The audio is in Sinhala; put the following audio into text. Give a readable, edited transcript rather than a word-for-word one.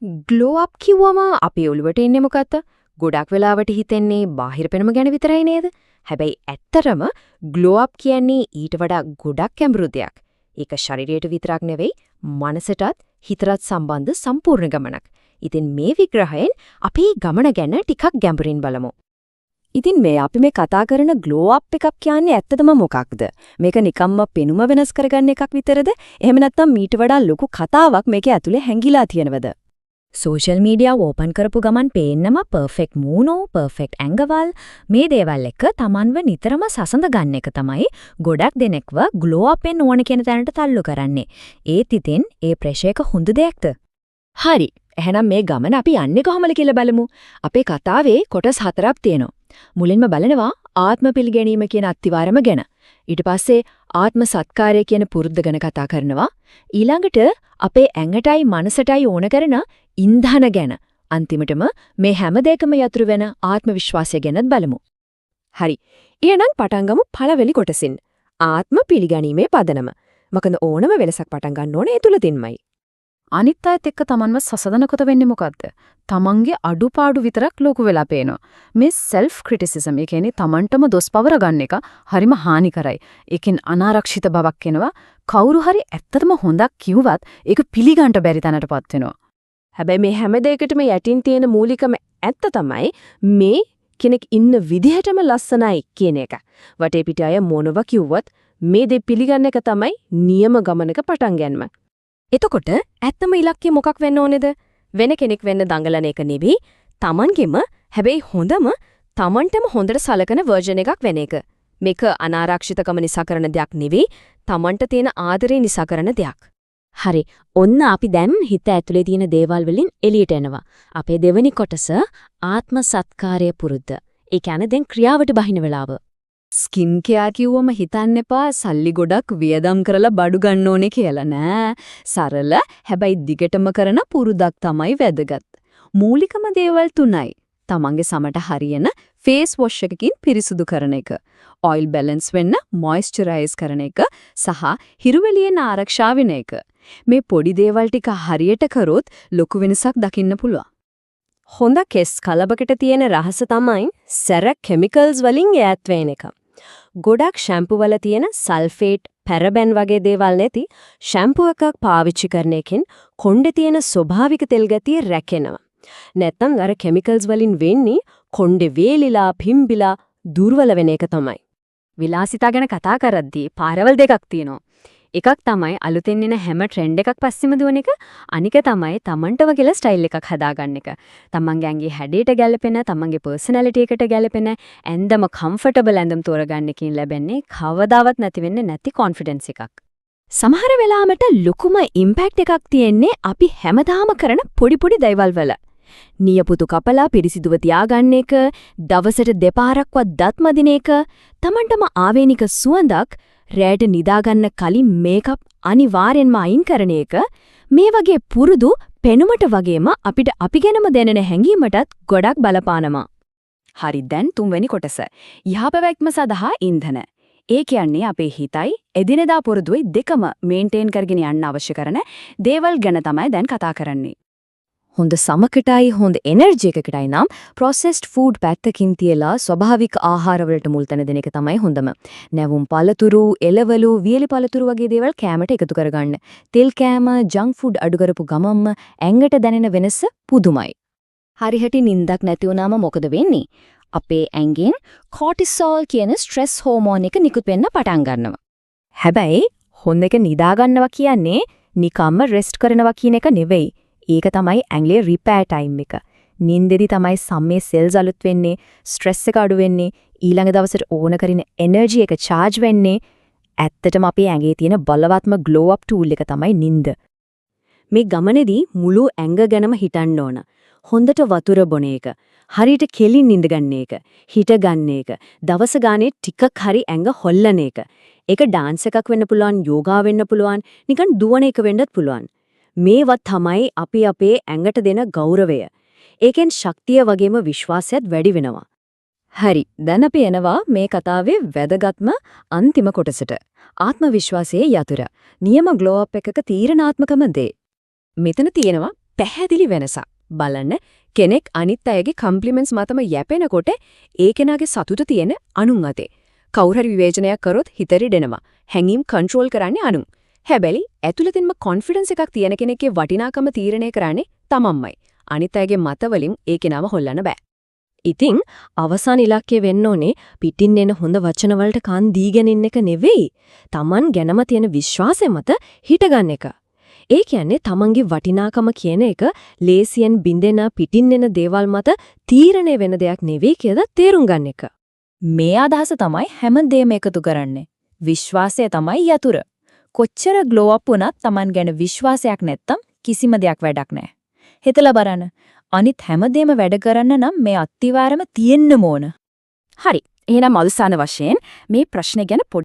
ග්ලෝ අප් කිව්වම අපේ ඔළුවට එන්නේ මොකක්ද? ගොඩක් වෙලාවට හිතෙන්නේ බාහිර පෙනුම ගැන විතරයි නේද? හැබැයි ඇත්තටම ග්ලෝ අප් කියන්නේ ඊට වඩා ගොඩක් ගැඹුරු දෙයක්. ඒක ශරීරයට විතරක් නෙවෙයි, මනසටත් හිතටත් සම්බන්ධ සම්පූර්ණ ගමනක්. ඉතින් මේ විග්‍රහයෙන් අපි ගමන ගැන ටිකක් ගැඹුරින් බලමු. ඉතින් අපි මේ කතා කරන ග්ලෝ අප් එකක් කියන්නේ ඇත්තටම මොකක්ද? මේක නිකම්ම පෙනුම වෙනස් කරගන්න එකක් විතරද? එහෙම නැත්නම් මීට වඩා ලොකු කතාවක් මේකේ ඇතුලේ හැංගිලා තියෙනවද? සෝෂල් මීඩියා ඕපන් කරපු ගමන් පේන්නම පර්ෆෙක්ට් මූණෝ පර්ෆෙක්ට් ඇඟවල් මේ දේවල් එක Tamanව නිතරම සසඳ ගන්න එක තමයි ගොඩක් දෙනෙක්ව ග්ලෝ අප් වෙන්න ඕන කියන තැනට තල්ලු කරන්නේ. ඒත් ඉතින් ඒ ප්‍රෙෂර් එක හොඳ දෙයක්ද? හරි. එහෙනම් මේ ගමන අපි යන්නේ කොහොමද කියලා බලමු. අපේ කතාවේ කොටස් 4ක් තියෙනවා. මුලින්ම බලනවා ආත්ම පිළිගැනීම කියන අත්විවරම ගැන. ඊට පස්සේ ආත්ම සත්කාරය කියන පුරුද්ද ගැන කතා කරනවා. ඊළඟට අපේ ඇඟටයි මනසටයි ඕන කරන ඉන්ධන ගැන. අන්තිමටම මේ හැම දෙයකම යතුරු වෙන ආත්ම විශ්වාසය ගැනත් බලමු. හරි. එහෙනම් පටන් ගමු පළවෙනි කොටසින්. ආත්ම පිළිගැනීමේ පදනම. මොකද ඕනම වෙනසක් පටන් ගන්න ඕනේ ඒ තුලදින්මයි. අනිත් අයත් එක්ක Tamanව සසදනකොට වෙන්නේ මොකද්ද? Tamanගේ අඩුපාඩු විතරක් ලොකු වෙලා පේනවා. මේ self criticism ඒ කියන්නේ Tamanටම දොස් පවර ගන්න එක හරිම හානිකරයි. ඒකෙන් අනාරක්ෂිත බවක් එනවා. කවුරු හරි ඇත්තටම හොඳක් කිව්වත් ඒක පිළිගන්න බැරි තැනටපත් වෙනවා. හැබැයි මේ හැම දෙයකටම යටින් තියෙන මූලිකම ඇත්ත තමයි මේ කෙනෙක් ඉන්න විදිහටම ලස්සනයි කියන එක. වටේ පිට අය මොනව කිව්වත් මේ දේ පිළිගන්න එක තමයි නියම ගමනක පටන් ගන්නම. එතකොට ඇත්තම ඉලක්කය මොකක් වෙන්න ඕනේද? වෙන කෙනෙක් වෙන්න දඟලන එක නෙවෙයි, Tamanගෙම හැබැයි හොඳම Tamanටම හොඳට සලකන වර්ෂන් එකක් වෙන එක. මේක අනාරක්ෂිතකම නිසා කරන දෙයක් නෙවෙයි, Tamanට තියෙන ආදරේ නිසා කරන දෙයක්. හරි. ඔන්න අපි දැන් හිත ඇතුලේ තියෙන දේවල් වලින් එළියට එනවා. අපේ දෙවෙනි කොටස ආත්ම සත්කාරය පුරුද්ද. ඒ කියන්නේ දැන් ක්‍රියාවට බහින වෙලාව. ස්කින් කෙයාර් කිව්වම හිතන්න එපා සල්ලි ගොඩක් වියදම් කරලා බඩු ගන්න ඕනේ කියලා නෑ. සරල හැබැයි දිගටම කරන පුරුද්දක් තමයි වැදගත්. මූලිකම දේවල් තුනයි. තමන්ගේ සමට හරියන ෆේස් වොෂ් එකකින් පිරිසුදු කරන එක. ඔයිල් බැලන්ස් වෙන්න මොයිස්චරයිස් කරන එක සහ හිරුවෙලියෙන් ආරක්ෂා වෙන එක. මේ පොඩි දේවල් ටික හරියට කරොත් ලොකු වෙනසක් දකින්න පුළුවන්. හොඳ කෙස් කලබකට තියෙන රහස තමයි සැර කිමිකල්ස් වලින් ඈත් වෙන එක. ගොඩක් ෂැම්පු වල තියෙන සල්ෆේට්, පැරබෙන් වගේ දේවල් නැති ෂැම්පු එකක් පාවිච්චි කරන එකෙන් කොණ්ඩේ තියෙන ස්වභාවික තෙල් ගතිය රැකෙනවා. නැත්නම් අර කිමිකල්ස් වලින් වෙන්නේ කොණ්ඩේ වේලිලා, පිම්බිලා දුර්වල වෙන එක තමයි. විලාසිතා ගැන කතා කරද්දී පාරවල් දෙකක් තියෙනවා. එකක් තමයි අලුතෙන් එන හැම ට්‍රෙන්ඩ් එකක් පස්සෙම දුවන එක. අනික තමයි Tamanටම කියලා ස්ටයිල් එකක් හදාගන්න එක. තමන්ගේ ඇඟේ හැඩයට ගැලපෙන, තමන්ගේ පර්සනැලිටි එකට ගැලපෙන ඇඳම කම්ෆර්ටබල් ඇඳම් තෝරගන්න එකකින් ලැබෙන්නේ කවදාවත් නැති වෙන්නේ නැති කොන්ෆිඩන්ස් එකක්. සමහර වෙලාවට ලොකුම ඉම්පැක්ට් එකක් තියෙන්නේ අපි හැමදාම කරන පොඩි පොඩි දේවල් වල. නියපොතු කපලා පිරිසිදුව තියාගන්න එක, දවසට දෙපාරක්වත් දත් මදින එක, Tamanටම ආවේනික සුවඳක් රැට නිදාගන්න කලින් මේකප් අනිවාර්යෙන්ම අයින් කරන එක, මේ වගේ පුරුදු පෙනුමට වගේම අපිට අපි ගැනම දැනෙන හැඟීමටත් ගොඩක් බලපානවා. හරි දැන් තුන්වෙනි කොටස. යහපැවැත්ම සඳහා ඉන්ධන. ඒ කියන්නේ අපේ හිතයි එදිනෙදා පුරුදුයි දෙකම මේන්ටේන් කරගෙන යන්න අවශ්‍ය කරන දේවල් ගැන තමයි දැන් කතා කරන්නේ. හොඳ සමකටයි හොඳ එනර්ජි එකකටයි නම් processed food පැත්තකින් තියලා ස්වභාවික ආහාර වලට මුල් තැන දෙන එක තමයි හොඳම. නැවුම් පළතුරු, එළවලු, වියලි පළතුරු වගේ දේවල් කෑමට එකතු කරගන්න. තෙල් කෑම, ජංක් ෆුඩ් අඩු කරපු ගමම්ම ඇඟට දැනෙන වෙනස පුදුමයි. හරියට නිින්දක් නැති වුණාම මොකද වෙන්නේ? අපේ ඇඟෙන් cortisol කියන ස්ට්‍රෙස් හෝමෝන් එක නිකුත් වෙන්න පටන් ගන්නවා. හැබැයි හොඳ එක නිදා ගන්නවා කියන්නේ නිකම්ම රෙස්ට් කරනවා කියන එක නෙවෙයි. ඒක තමයි ඇඟේ රිපෙයාර් ටයිම් එක. නිින්දෙදි තමයි සම්මේ සෙල්ස් අලුත් වෙන්නේ, ස්ට්‍රෙස් එක අඩු වෙන්නේ, ඊළඟ දවසට ඕන කරන එනර්ජි එක charge වෙන්නේ. ඇත්තටම අපේ ඇඟේ තියෙන බලවත්ම ග්ලෝ අප් ටූල් එක තමයි නිින්ද. මේ ගමනේදී මුළු ඇඟ ගැනම හිතන්න ඕන. හොඳට වතුර බොන එක, හරියට කෙලින් නිින්ද ගන්න එක, හිට ගන්න එක, දවස ගානේ ටිකක් හරි ඇඟ හොල්ලන එක. ඒක ඩාන්ස් එකක් වෙන්න පුළුවන්, යෝගා වෙන්න පුළුවන්, නිකන් දුවන එක වෙන්නත් පුළුවන්. මේවත් තමයි අපි අපේ ඇඟට දෙන ගෞරවය. ඒකෙන් ශක්තිය වගේම විශ්වාසයත් වැඩි වෙනවා. හරි. දැන් අපි එනවා මේ කතාවේ වැදගත්ම අන්තිම කොටසට. ආත්ම විශ්වාසයේ යතුරු. නියම ග්ලෝ අප් එකක තීරණාත්මකම දේ. මෙතන තියෙනවා පැහැදිලි වෙනසක්. බලන්න කෙනෙක් අනිත් අයගේ කම්ප්ලිමන්ට්ස් මතම යැපෙනකොට ඒ කෙනාගේ සතුට තියෙන අනුන් අතේ. කවුරු හරි විවේචනයක් කරොත් හිතරි දෙනවා. හැඟීම් කන්ට්‍රෝල් කරන්නේ අනුන්. හැබැයි ඇතුළතින්ම කොන්ෆිඩන්ස් එකක් තියෙන කෙනෙක්ගේ වටිනාකම තීරණය කරන්නේ තමන්මයි. අනිත් අයගේ මත වලින් ඒ කෙනාව හොල්ලන්න බෑ. ඉතින් අවසාන ඉලක්කය වෙන්න ඕනේ පිටින් එන හොඳ වචන වලට කන් දීගෙන ඉන්න එක නෙවෙයි. Taman ගැනම තියෙන විශ්වාසය මත හිටගන්න එක. ඒ කියන්නේ Tamanගේ වටිනාකම කියන එක ලේසියෙන් බින්දෙන පිටින් එන දේවල් මත තීරණය වෙන දෙයක් නෙවෙයි කියලා තේරුම් ගන්න එක. මේ අදහස තමයි හැමදේම එකතු කරන්නේ. විශ්වාසය තමයි යතුරු. කොච්චර ග්ලෝ අප් වුණත් Taman ගැන විශ්වාසයක් නැත්තම් කිසිම දෙයක් වැඩක් නැහැ. හිතලා බලන්න. අනිත් හැමදේම වැඩ කරන්න නම් මේ අත්තිවාරම තියෙන්න ඕන. හරි. එහෙනම් අවසාන වශයෙන් මේ ප්‍රශ්නේ ගැන